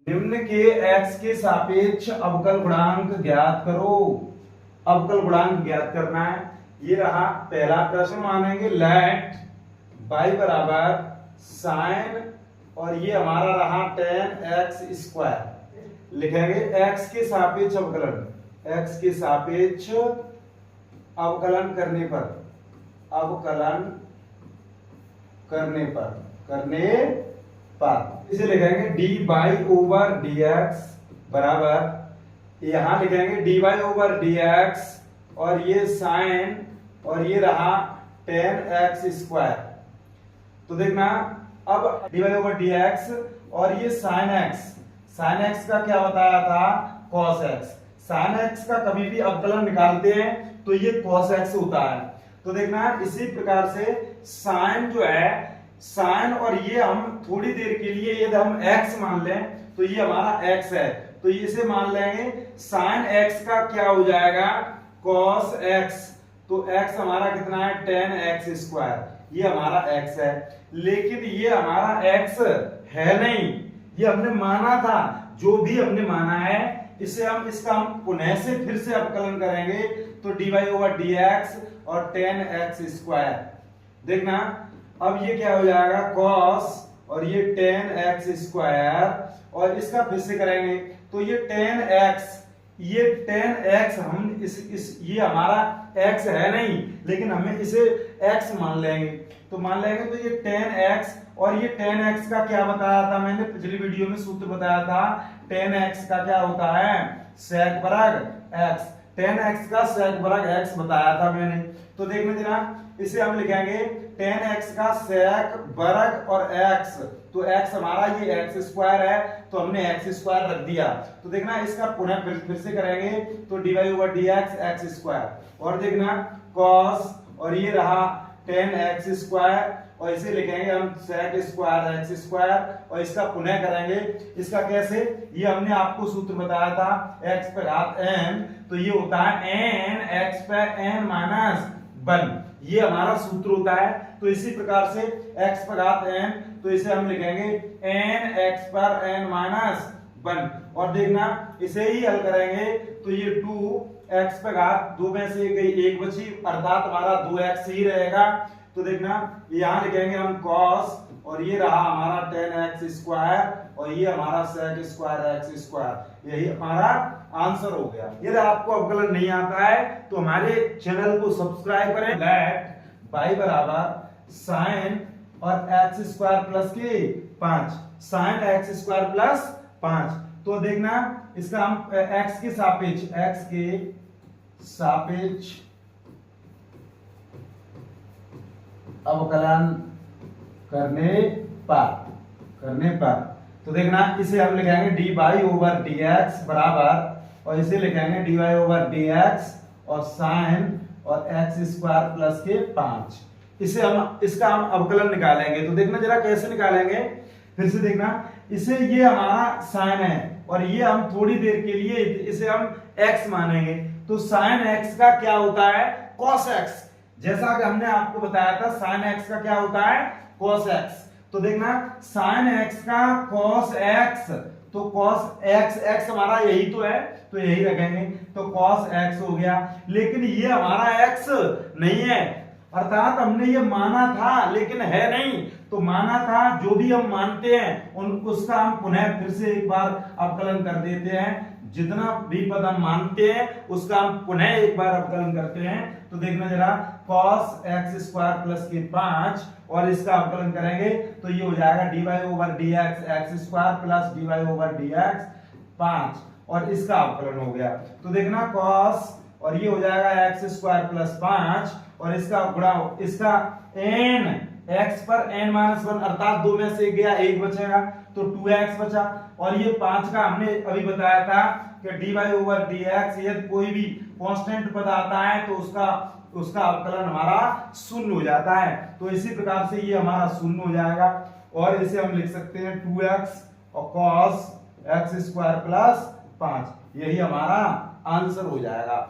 निम्न के x के सापेक्ष अवकल गुणांक ज्ञात करो। अवकल गुणांक ज्ञात करना है। ये रहा पहला प्रश्न। मानेंगे लेट y बराबर साइन और ये हमारा रहा tan x स्क्वायर। लिखेंगे x के सापेक्ष अवकलन, x के सापेक्ष अवकलन करने पर, अवकलन करने पर इसे लिखेंगे dy ओवर dx बराबर, यहां लिखेंगे dy ओवर dx और ये साइन और ये रहा tan x स्क्वायर। तो देखना अब dy ओवर dx और ये sin x का क्या बताया था, cos x। sin x का कभी भी अवकलन निकालते हैं तो ये cos x होता है। तो देखना इसी प्रकार से साइन जो है, साइन और ये हम थोड़ी देर के लिए यदि हम x मान लें तो ये हमारा x है, तो इसे मान लेंगे साइन x का क्या हो जाएगा, cos x। तो x हमारा कितना है, tan x स्क्वायर, ये हमारा x है। लेकिन ये हमारा x है नहीं, ये हमने माना था। जो भी हमने माना है इसे हम इसका हम पुनः से फिर से अवकलन करेंगे तो dy ओवर dx और tan x स्क्वायर। देखना अब ये क्या हो जाएगा, cos और ये tan x स्क्वायर और इसका फिर से करेंगे तो ये tan x हम इस ये हमारा x है नहीं, लेकिन हमें इसे x मान लेंगे। तो मान लेंगे तो ये tan x और ये tan x का क्या बताया था मैंने पिछली वीडियो में, सूत्र बताया था tan x का क्या होता है, sec वर्ग x। tan x का sec वर्ग x बताया था मैंने। तो देखना जरा इसे हम लिखेंगे tan x का sec वर्ग और x। तो x हमारा ये x स्क्वायर है तो हमने x स्क्वायर रख दिया। तो देखना इसका पुनः फिर से करेंगे तो dy over dx x square और देखना cos और ये रहा tan x स्क्वायर और इसे लिखेंगे हम sec स्क्वायर x स्क्वायर और इसका पुनः करेंगे। इसका कैसे, ये हमने आपको सूत्र बताया था x पे घात n, तो ये होता है n x पे n माइनस 1, ये हमारा सूत्र होता है। तो इसी प्रकार से x पर घात n, तो इसे हम लिखेंगे n x पर n माइनस 1 और देखना इसे ही हल करेंगे तो ये 2x पर घात 2 में से गई 1 बची, अर्थात हमारा 2x ही रहेगा। तो देखना यहां लिखेंगे हम cos और ये रहा हमारा tan x स्क्वायर और ये हमारा sec स्क्वायर x स्क्वायर, यही हमारा आंसर हो गया। यदि आपको अवकलन नहीं आता है तो हमारे चैनल को सब्सक्राइब करें। लेट y बराबर साइन और x स्क्वायर प्लस के 5, साइन x स्क्वायर प्लस 5। तो देखना इसका हम x के सापेक्ष अवकलन करने पर तो देखना इसे हम लिखेंगे dy ओवर dx बराबर और इसे लिखेंगे dy ओवर dx और साइन और x स्क्वायर प्लस के 5। इसे हम इसका हम अवकलन निकालेंगे। तो देखना जरा कैसे निकालेंगे, फिर से देखना इसे, ये हमारा साइन है और ये हम थोड़ी देर के लिए इसे हम x मानेंगे। तो साइन x का क्या होता है, cos x। जैसा कि हमने आपको बताया था साइन x का क्या होता है, cos x। तो देखना साइन x का cos x, तो cos x हमारा यही तो है तो यही रखेंगे, तो cos x हो गया। लेकिन ये हमारा x नहीं है, अर्थात हमने ये माना था लेकिन है नहीं। तो माना था, जो भी हम मानते हैं उसका हम पुनः फिर से एक बार अवकलन कर देते हैं। जितना भी पद हम मानते हैं उसका हम पुनः एक बार अवकलन करते हैं। तो देखना जरा cos x स्क्वायर प्लस के 5 और इसका अवकलन करेंगे तो ये हो जाएगा dy over dx x square plus dy over dx 5 और इसका अवकलन हो गया। तो देखना cos और ये हो जाएगा x स्क्वायर प्लस 5 और इसका गुणा, इसका n x पर n माइनस 1, अर्थात 2 में से गया 1 बचेगा तो 2x बचा। और ये 5 का हमने अभी बताया था कि dy ओवर dx, यदि कोई भी कांस्टेंट पद आता है तो उसका अवकलन हमारा शून्य हो जाता है। तो इसी प्रकार से ये हमारा शून्य हो जाएगा और इसे हम लिख सकते हैं 2x और cos x स्क्वायर प्लस 5, यही हमारा आंसर हो जाएगा।